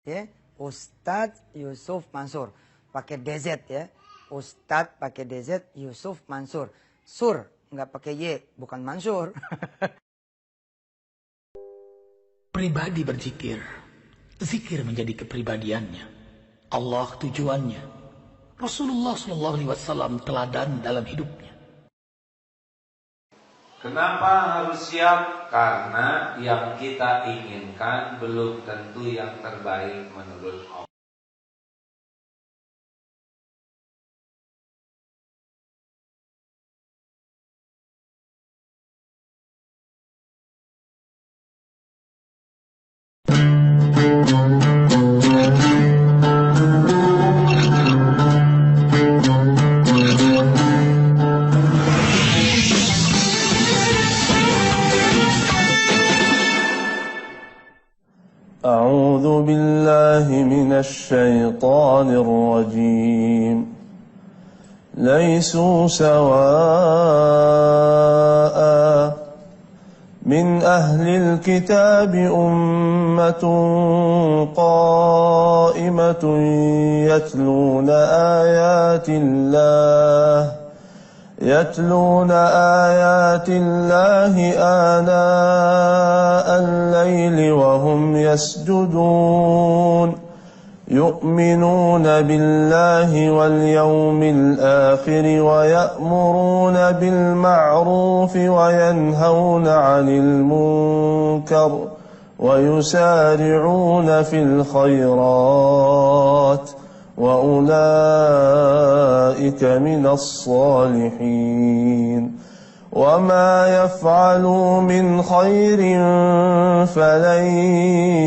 Ya, Ustadz Yusuf Mansur pakai DZ ya. Ustadz pakai DZ, Yusuf Mansur. Sur nggak pakai Y, bukan Mansur. Pribadi berzikir, zikir menjadi kepribadiannya. Allah tujuannya. Rasulullah SAW teladan dalam hidupnya. Kenapa harus siap? Karena yang kita inginkan belum tentu yang terbaik menurut Allah. أعوذ بالله من الشيطان الرجيم ليسوا سواء من أهل الكتاب أمة قائمة يتلون آيات الله آناء الليل وهم يسجدون يؤمنون بالله واليوم الآخر ويأمرون بالمعروف وينهون عن المنكر ويسارعون في الخيرات وأولئك من الصالحين وما يفعلوا من خير فلن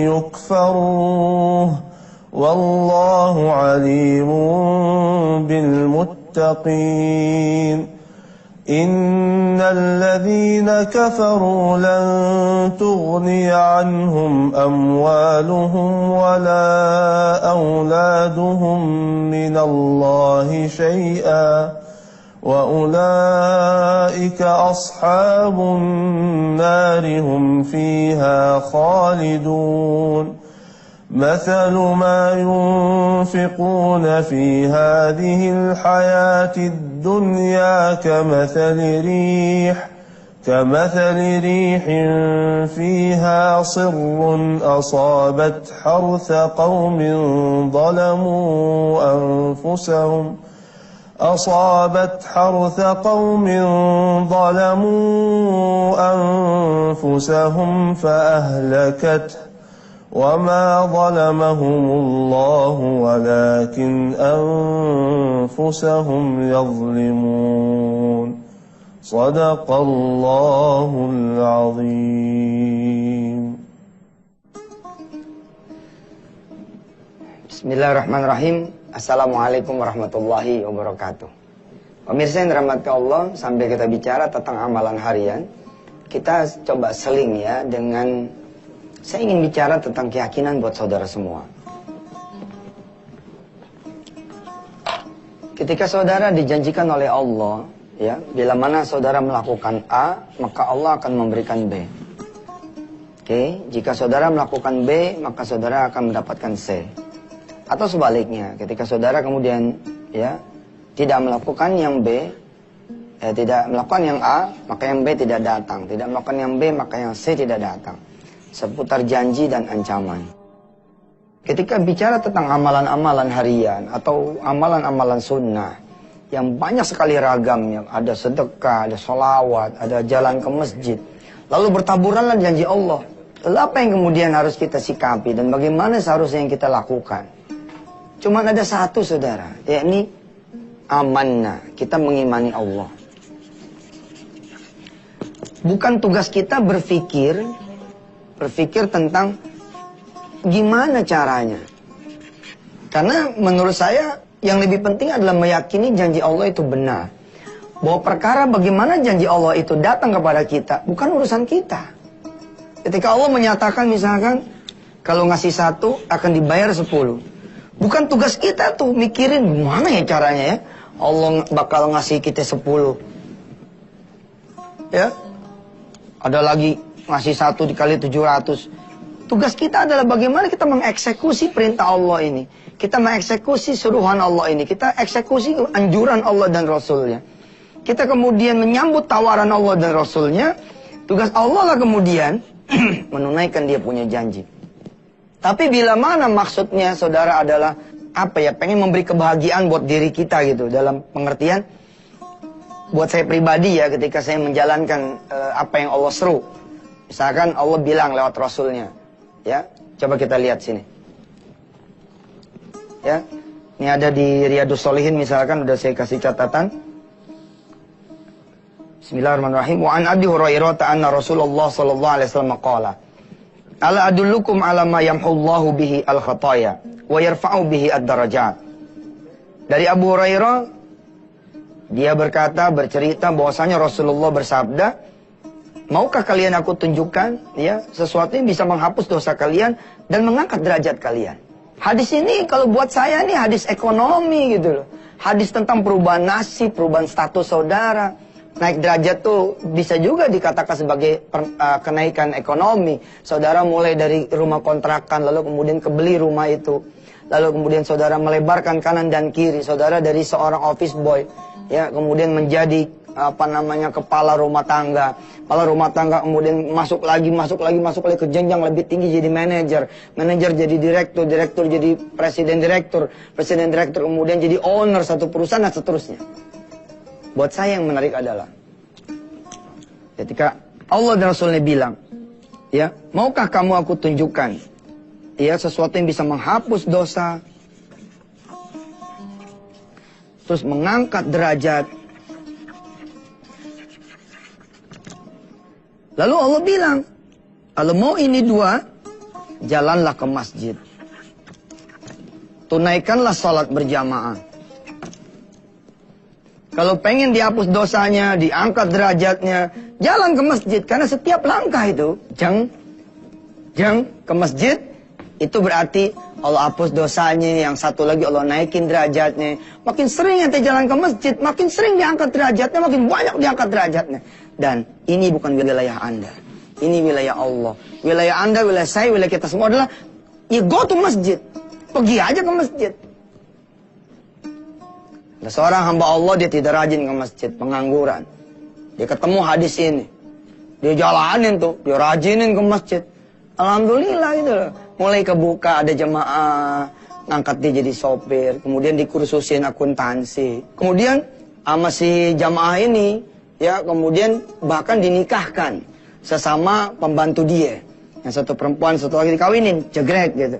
يكفروه والله عليم بالمتقين إن الذين كفروا لن تغني عنهم أموالهم ولا أولادهم من الله شيئا وأولئك أصحاب النار هم فيها خالدون مثل ما ينفقون في هذه الحياة الدنيا كمثل ريح فيها صر أصابت حرث قوم ظلموا أنفسهم فأهلكته وما ظلمهم الله ولكن أنفسهم يظلمون صدق الله العظيم. Bismillahirrahmanirrahim. Assalamualaikum warahmatullahi wabarakatuh. Pemirsa yang dirahmati Allah, sambil kita bicara tentang amalan harian, kita coba seling ya dengan, saya ingin bicara tentang keyakinan buat saudara semua. Ketika saudara dijanjikan oleh Allah, ya, bila mana saudara melakukan A, maka Allah akan memberikan B. Oke, jika saudara melakukan B, maka saudara akan mendapatkan C. Atau sebaliknya, ketika saudara kemudian ya tidak melakukan yang B, tidak melakukan yang A, maka yang B tidak datang. Tidak melakukan yang B, maka yang C tidak datang. Seputar janji dan ancaman. Ketika bicara tentang amalan-amalan harian atau amalan-amalan sunnah yang banyak sekali ragamnya, ada sedekah, ada sholawat, ada jalan ke masjid, lalu bertaburanlah janji Allah. Lalu apa yang kemudian harus kita sikapi dan bagaimana seharusnya yang kita lakukan? Cuma ada satu, saudara, yakni amanah, kita mengimani Allah. Bukan tugas kita berpikir tentang gimana caranya. Karena menurut saya yang lebih penting adalah meyakini janji Allah itu benar. Bahwa perkara bagaimana janji Allah itu datang kepada kita bukan urusan kita. Ketika Allah menyatakan misalkan kalau ngasih 1 akan dibayar 10. Bukan tugas kita tuh mikirin gimana ya caranya ya. Allah bakal ngasih kita 10. Ya. Ada lagi ngasih 1 dikali 700. Tugas kita adalah bagaimana kita mengeksekusi perintah Allah ini. Kita mengeksekusi suruhan Allah ini. Kita eksekusi anjuran Allah dan Rasulnya. Kita kemudian menyambut tawaran Allah dan Rasulnya. Tugas Allah lah kemudian menunaikan dia punya janji. Tapi bila mana maksudnya saudara adalah pengen memberi kebahagiaan buat diri kita gitu, dalam pengertian buat saya pribadi ya, ketika saya menjalankan apa yang Allah seru. Misalkan Allah bilang lewat Rasulnya, ya, coba kita lihat sini. Ya, ini ada di Riyadhus Shalihin misalkan, udah saya kasih catatan. Bismillahirrahmanirrahim. Wa an Abi Hurairah anna Rasulullah sallallahu alaihi wasallam qala, ala adullukum ala ma yamhullahu bihi al-khataya wa yarfa'u bihi ad-darajat. Dari Abu Hurairah, dia berkata, bercerita bahwasanya Rasulullah bersabda, maukah kalian aku tunjukkan ya sesuatu yang bisa menghapus dosa kalian dan mengangkat derajat kalian. Hadis ini kalau buat saya nih hadis ekonomi gitu loh. Hadis tentang perubahan nasib, perubahan status saudara. Naik derajat tuh bisa juga dikatakan sebagai kenaikan ekonomi. Saudara mulai dari rumah kontrakan, lalu kemudian kebeli rumah itu. Lalu kemudian saudara melebarkan kanan dan kiri. Saudara dari seorang office boy, ya, kemudian menjadi kepala rumah tangga. Kepala rumah tangga kemudian masuk lagi ke jenjang lebih tinggi jadi manajer. Manajer jadi direktur, direktur jadi presiden direktur kemudian jadi owner satu perusahaan dan seterusnya. Buat saya yang menarik adalah ketika Allah dan Rasulnya bilang, ya, maukah kamu aku tunjukkan, ya, sesuatu yang bisa menghapus dosa, terus mengangkat derajat. Lalu Allah bilang, kalau mau ini dua, jalanlah ke masjid. Tunaikanlah salat berjamaah. Kalau pengen dihapus dosanya, diangkat derajatnya, jalan ke masjid. Karena setiap langkah itu, jeng ke masjid, itu berarti Allah hapus dosanya. Yang satu lagi Allah naikin derajatnya. Makin sering ente jalan ke masjid, makin sering diangkat derajatnya, makin banyak diangkat derajatnya. Dan ini bukan wilayah Anda. Ini wilayah Allah. Wilayah Anda, wilayah saya, wilayah kita semua adalah, ya go to masjid. Pergi aja ke masjid. Ada seorang hamba Allah, dia tidak rajin ke masjid, pengangguran. Dia ketemu hadis ini. Dia jalanin tuh, dia rajinin ke masjid. Alhamdulillah gitu loh. Mulai kebuka, ada jemaah, ngangkat dia jadi sopir. Kemudian dikursusin akuntansi. Kemudian sama si jamaah ini, ya, kemudian bahkan dinikahkan sesama pembantu dia. Yang satu perempuan, satu lagi dikawinin, jegrek gitu.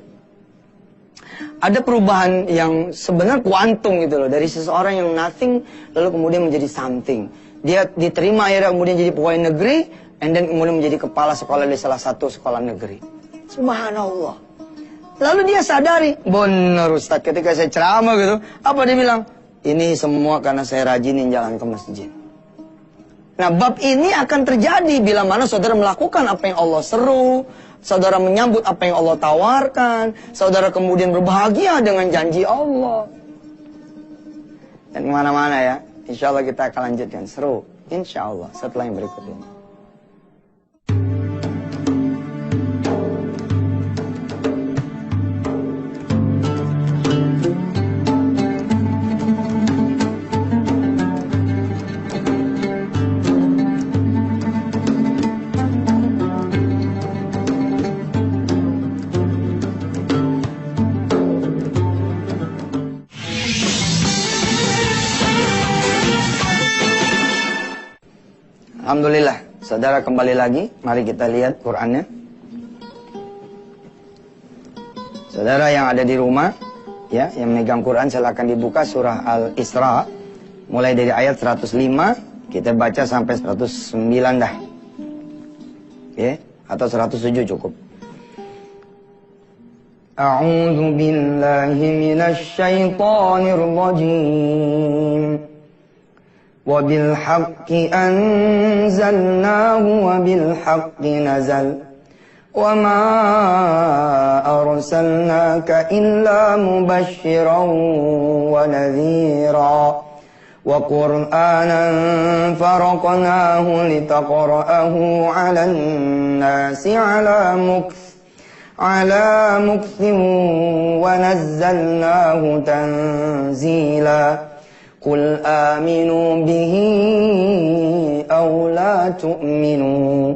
Ada perubahan yang sebenarnya kuantum gitu loh. Dari seseorang yang nothing, lalu kemudian menjadi something. Dia diterima akhirnya kemudian jadi pegawai negeri, and then kemudian menjadi kepala sekolah di salah satu sekolah negeri. Subhanallah. Lalu dia sadari, benar Ustaz, ketika saya ceramah gitu, apa dia bilang? Ini semua karena saya rajinin jalan ke masjid. Nah, bab ini akan terjadi bila mana saudara melakukan apa yang Allah seru, saudara menyambut apa yang Allah tawarkan, saudara kemudian berbahagia dengan janji Allah. Dan kemana-mana ya, insya Allah kita akan lanjutkan seru, insya Allah setelah yang berikut ini. Alhamdulillah, saudara kembali lagi. Mari kita lihat Qur'annya. Saudara yang ada di rumah, ya, yang memegang Quran, silakan dibuka surah Al-Isra. Mulai dari ayat 105, kita baca sampai 109 dah. Ya, atau 107 cukup. A'udzu billahi minasy syaithanir rajim. وَبِالْحَقِّ أَنزَلْنَاهُ وَبِالْحَقِّ نَزَلَ وَمَا أَرْسَلْنَاكَ إِلَّا مُبَشِّرًا وَنَذِيرًا وَقُرْآنًا فَرَقْنَاهُ لِتَقْرَأَهُ عَلَى النَّاسِ عَلَى مُكْثٍ على مكث ونزلناه تنزيلا قل آمنوا به أو لا تؤمنوا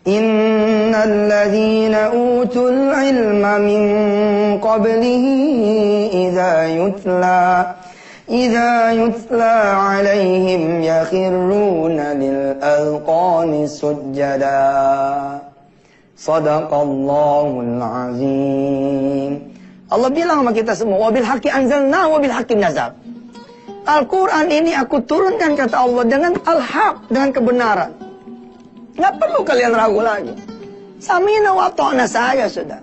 إن الذين أوتوا العلم من قبله إذا يتلى عليهم يخرون للأذقان سجدا Sadaqallahul azim. Allah bilang sama kita semua, wabil haqqi anzalna wabil haqqi nazal. Al-Quran ini aku turunkan, kata Allah, dengan al-haq, dengan kebenaran. Nggak perlu kalian ragu lagi. Samina wa ta'na saya sudah.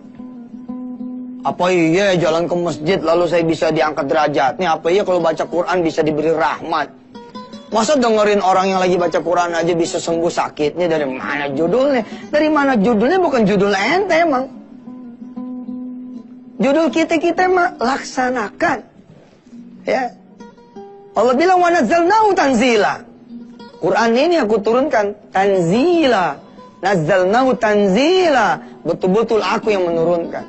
Apa iya jalan ke masjid lalu saya bisa diangkat derajatnya? Apa iya kalau baca Quran bisa diberi rahmat? Masa dengerin orang yang lagi baca Quran aja bisa sembuh sakitnya? Dari mana judulnya? Dari mana judulnya? Bukan judul ente emang. Judul kita emang laksanakan. Ya. Allah bilang wa nazzalnahu tanzila. Quran ini aku turunkan tanzila. Nazzalnahu tanzila. Betul-betul aku yang menurunkan.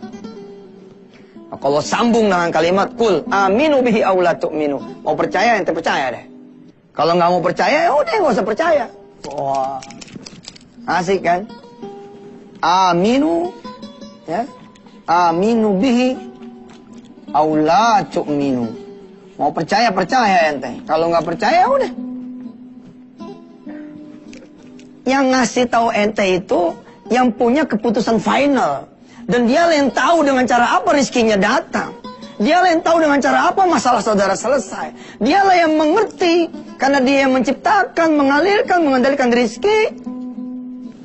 Nah, kalau sambung dengan kalimat kul aminu bihi aw la tu'minu. Mau percaya ente percaya deh. Kalau nggak mau percaya, ya udah nggak usah percaya. Wah, asik kan? Aminu, ya, aminu bihi, aula tu'minu. Mau percaya ente. Kalau nggak percaya, udah. Yang ngasih tahu ente itu yang punya keputusan final, dan dia yang tahu dengan cara apa rizkinya datang. Dialah yang tahu dengan cara apa masalah saudara selesai. Dialah yang mengerti. Karena dia yang menciptakan, mengalirkan, mengendalikan rezeki.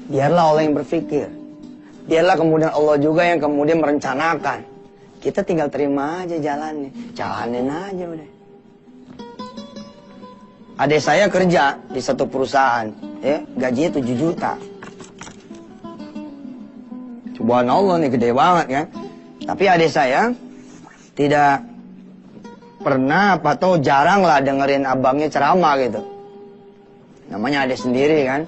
Biarlah Allah yang berpikir. Biarlah kemudian Allah juga yang kemudian merencanakan. Kita tinggal terima aja jalannya. Jalanin aja udah. Adik saya kerja di satu perusahaan. Ya, gajinya 7 juta. Subhanallah nih, gede banget kan. Tapi adik saya tidak pernah atau jarang lah dengerin abangnya ceramah gitu. Namanya adik sendiri kan,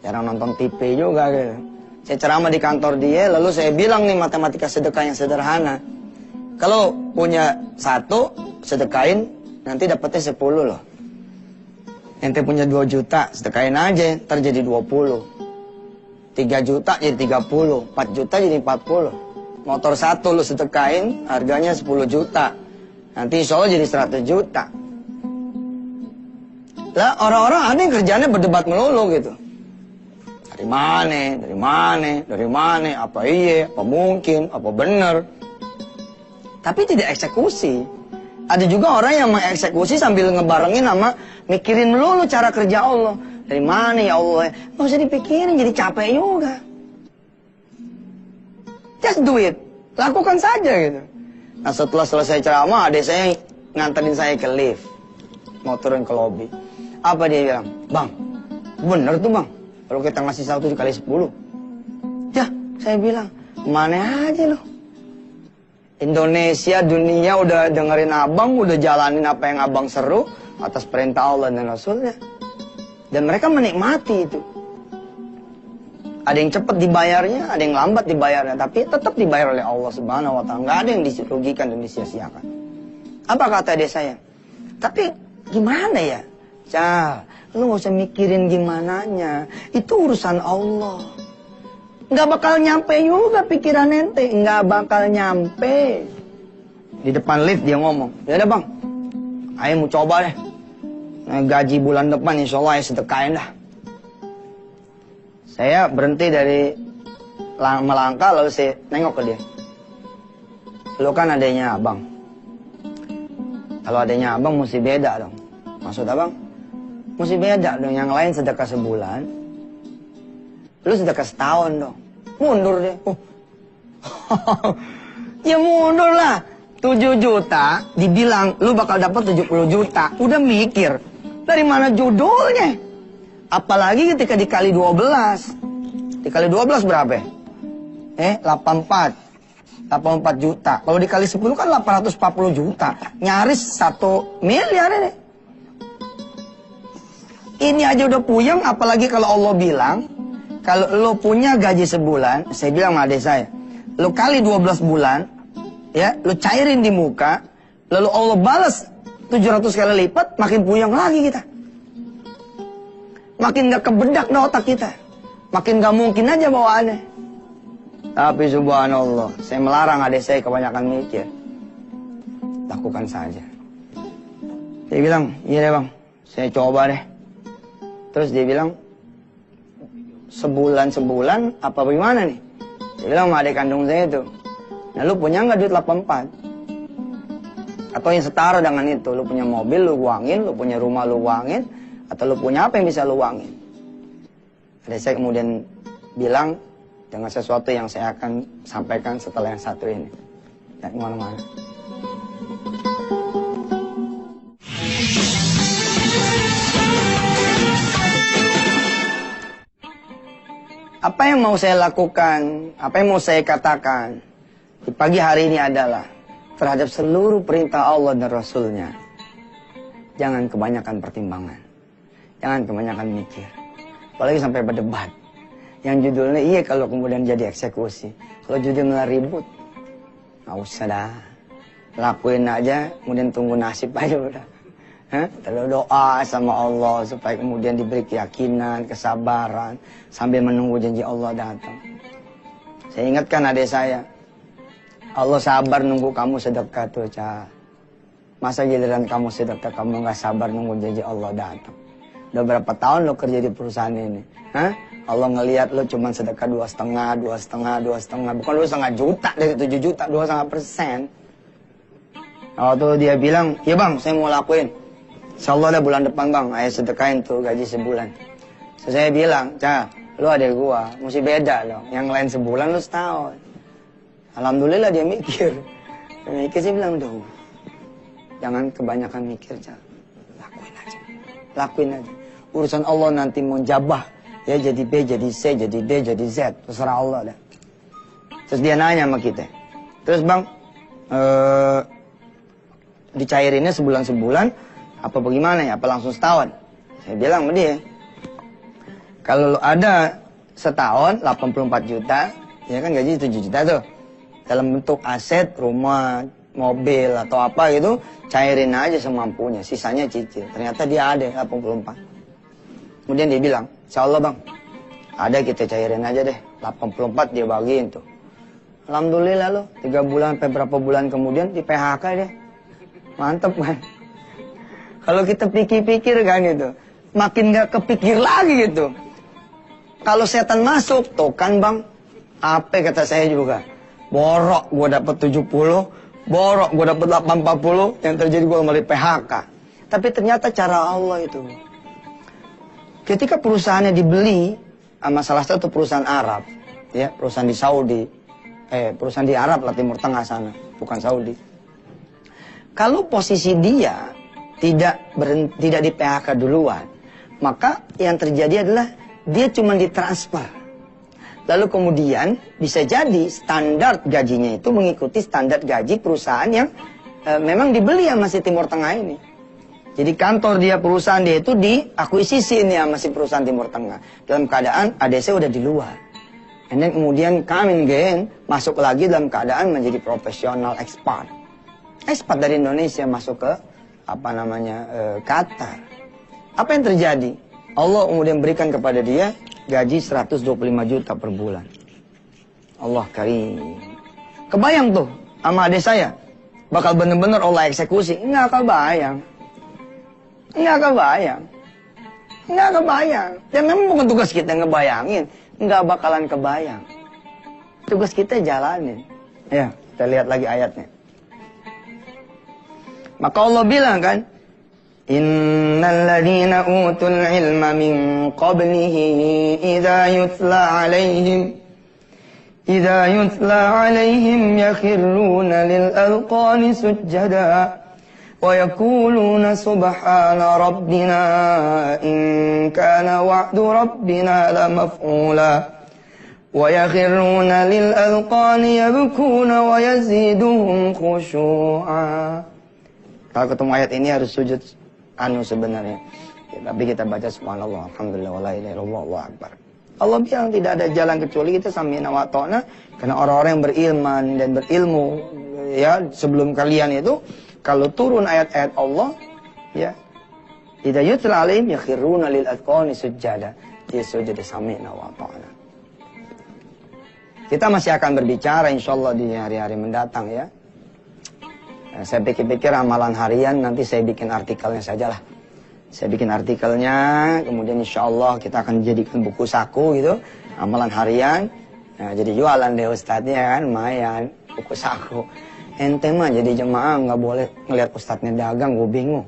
jarang nonton TV juga gitu. Saya ceramah di kantor dia, lalu saya bilang nih matematika sedekah yang sederhana. Kalau punya 1, sedekahin, nanti dapetnya 10 loh. Ente punya 2 juta, sedekahin aja, ntar jadi 20. 3 juta jadi 30, 4 juta jadi 40. Motor 1 lu sedekahin, harganya 10 juta. Nanti insya Allah jadi 100 juta. Lah orang-orang ada yang kerjanya berdebat melulu gitu. Dari mana, apa iya, apa mungkin, apa benar. Tapi tidak eksekusi. Ada juga orang yang mengeksekusi sambil ngebarengin sama mikirin melulu cara kerja Allah. Dari mana ya Allah? Nggak usah dipikirin, jadi capek juga. Just do it. Lakukan saja gitu. Nah setelah selesai ceramah, adik saya nganterin saya ke lift. Mau turun ke lobi. Apa dia bilang? Bang, bener tuh bang. Kalau kita ngasih 1 dikali 10. Ya, saya bilang, mana aja loh. Indonesia, dunia udah dengerin abang, udah jalanin apa yang abang seru atas perintah Allah dan Rasulnya. Dan mereka menikmati itu. Ada yang cepat dibayarnya, ada yang lambat dibayarnya, tapi tetap dibayar oleh Allah Subhanahu wa Ta'ala. Nggak ada yang dirugikan dan disia-siakan. Apa kata dia saya? Tapi gimana ya? Cah, lu nggak usah mikirin gimananya. Itu urusan Allah. Nggak bakal nyampe juga pikiran ente, nggak bakal nyampe. Di depan lift dia ngomong, ya udah bang, ayo mau coba deh. Nah, gaji bulan depan insya Allah ayo sedekahin dah. Saya berhenti dari melangkah lalu saya nengok ke dia. Lu kan adanya abang. Kalau adanya abang mesti beda dong. Maksud abang? Mesti beda dong. Yang lain sedekah sebulan. Lu sedekah setahun dong. Mundur deh. Ya mundur lah. 7 juta dibilang lu bakal dapat 70 juta. Udah mikir. Dari mana judulnya? Apalagi ketika dikali 12. Dikali 12 berapa? 84 juta. Kalau dikali 10 kan 840 juta. Nyaris 1 miliar ini. Ini aja udah puyeng, apalagi kalau Allah bilang, kalau lo punya gaji sebulan, saya bilang sama adik saya, lu kali 12 bulan, ya, lu cairin di muka, lalu Allah balas 700 kali lipat, makin puyeng lagi kita. Makin gak kebedak dah otak kita. Makin gak mungkin aja bawaannya. Tapi subhanallah, saya melarang adik saya kebanyakan mikir. Lakukan saja. Dia bilang, iya deh bang, saya coba deh. Terus dia bilang, sebulan apa bagaimana nih? Dia bilang sama adik kandung saya itu, nah lu punya nggak duit 84? Atau yang setara dengan itu, lu punya mobil lu uangin, lu punya rumah lu uangin, atau lu punya apa yang bisa lu uangin? Adik saya kemudian bilang dengan sesuatu yang saya akan sampaikan setelah yang satu ini. Dan kemana-mana. Apa yang mau saya lakukan, apa yang mau saya katakan di pagi hari ini adalah terhadap seluruh perintah Allah dan Rasulnya. Jangan kebanyakan pertimbangan. Jangan kebanyakan mikir. Apalagi sampai berdebat. Yang judulnya, iya kalau kemudian jadi eksekusi. Kalau judulnya ribut, nggak usah dah. Lakuin aja, kemudian tunggu nasib aja udah. Terus doa sama Allah supaya kemudian diberi keyakinan, kesabaran sambil menunggu janji Allah datang. Saya ingatkan adik saya, Allah sabar nunggu kamu sedekah tuh, Cah. Masa giliran kamu sedekah kamu nggak sabar nunggu janji Allah datang? Udah berapa tahun lo kerja di perusahaan ini? Allah ngelihat lo cuma sedekah 2,5, bukan 2,5 juta dari 7 juta, 2,5%. Waktu dia bilang, ya bang, saya mau lakuin. Insyaallah dah bulan depan bang, ayo sedekahin tuh gaji sebulan. So, saya bilang, Cah, lu adek gua, mesti beda loh. Yang lain sebulan, lu setahun. Alhamdulillah dia mikir. Dia mikir, saya bilang, dong, jangan kebanyakan mikir, Cah. Lakuin aja. Lakuin aja. Urusan Allah nanti mau jabah. Ya jadi B, jadi C, jadi D, jadi Z. Terserah Allah dah. Terus dia nanya sama kita. Terus bang, dicairinnya sebulan-sebulan, apa bagaimana ya? Apa langsung setahun? Saya bilang sama dia, kalau ada setahun 84 juta, ya kan gaji 7 juta tuh. Dalam bentuk aset, rumah, mobil atau apa gitu, cairin aja semampunya, sisanya cicil. Ternyata dia ada 84. Kemudian dia bilang, insyaallah bang, ada kita cairin aja deh. 84 dia bagiin tuh. Alhamdulillah loh, 3 bulan sampai berapa bulan kemudian di PHK deh. Mantep kan? Kalau kita pikir-pikir kan gitu, makin gak kepikir lagi gitu. Kalau setan masuk, tuh kan bang, apa kata saya juga, borok gue dapet 70, borok gue dapet 840, yang terjadi gue malah PHK. Tapi ternyata cara Allah itu. Ketika perusahaannya dibeli sama salah satu perusahaan Arab, ya perusahaan di Saudi, perusahaan di Arab lah Timur Tengah sana, bukan Saudi. Kalau posisi dia tidak di PHK duluan, maka yang terjadi adalah dia cuma ditransfer. Lalu kemudian bisa jadi standar gajinya itu mengikuti standar gaji perusahaan yang memang dibeli sama si Timur Tengah ini. Jadi kantor dia, perusahaan dia itu diakuisisi ini sama si perusahaan Timur Tengah. Dalam keadaan ADC udah di luar. And then kemudian coming again, masuk lagi dalam keadaan menjadi profesional expat. Expat dari Indonesia masuk ke Qatar. Apa yang terjadi? Allah kemudian berikan kepada dia gaji 125 juta per bulan. Allah karim. Kebayang tuh sama adik saya, bakal bener-bener Allah eksekusi. Enggak kebayang. Dan memang bukan tugas kita ngebayangin. Enggak bakalan kebayang. Tugas kita jalanin. Ya, kita lihat lagi ayatnya. Maka Allah bilang kan, innal ladzina utul ilma min qablihi idza yutla alaihim yakhruna lil alqani sujada wa yaquluna subhana rabbina in kana wa'du rabbina la maf'ula wa yakhruna lil alqani yabkuna wa yaziduhum khushu'a. Kalau ketemu ayat ini harus sujud sebenarnya. Ya, tapi kita baca subhanallah, alhamdulillah, wala ilaha illallah, Allahu akbar. Allah bilang tidak ada jalan kecuali kita sami'na wa ta'na. Karena orang-orang yang berilman dan berilmu ya sebelum kalian itu, kalau turun ayat-ayat Allah ya, idza yutla alaihim yakhruna lil adqani sujada. Dia sujud sami'na wa ta'na. Kita masih akan berbicara insyaallah di hari-hari mendatang ya. Saya pikir-pikir amalan harian nanti saya bikin artikelnya sajalah. Saya bikin artikelnya, kemudian insya Allah kita akan jadikan buku saku gitu, amalan harian. Nah, jadi jualan deh ustadznya kan, lumayan, buku saku. Ente mah jadi jemaah nggak boleh ngelihat ustadznya dagang, gue bingung.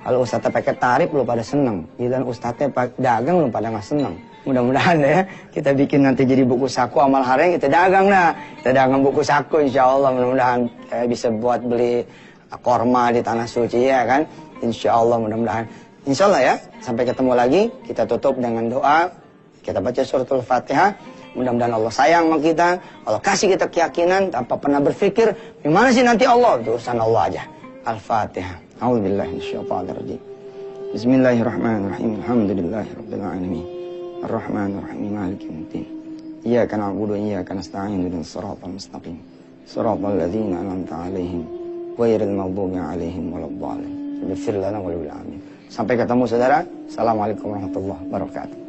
Kalau ustadznya pakai tarif lu pada seneng, dan ustadznya dagang lu pada nggak seneng. Mudah-mudahan ya kita bikin nanti jadi buku saku amal harian, kita dagang lah, kita dagang buku saku insya Allah. Mudah-mudahan bisa buat beli korma di tanah suci ya kan, insya Allah mudah-mudahan. Insya Allah ya, sampai ketemu lagi, kita tutup dengan doa, kita baca suratul Fatihah, mudah-mudahan Allah sayang sama kita, Allah kasih kita keyakinan, tanpa pernah berpikir, gimana sih nanti Allah, itu urusan Allah aja. Al-Fatihah. A'udzubillahiminasyaitonirrajim. Bismillahirrahmanirrahim. Alhamdulillahirrabbilalamin. Ar-Rahmanirrahim. Maliki yaumiddin. Iyyaka na'budu wa iyyaka nasta'in. Ihdinas siratal mustaqim. Siratal ladzina an'amta 'alaihim ghairil maghdubi 'alaihim waladdallin. Ighfir lana wa lil alamin. Sampai ketemu saudara. Assalamualaikum warahmatullahi wabarakatuh.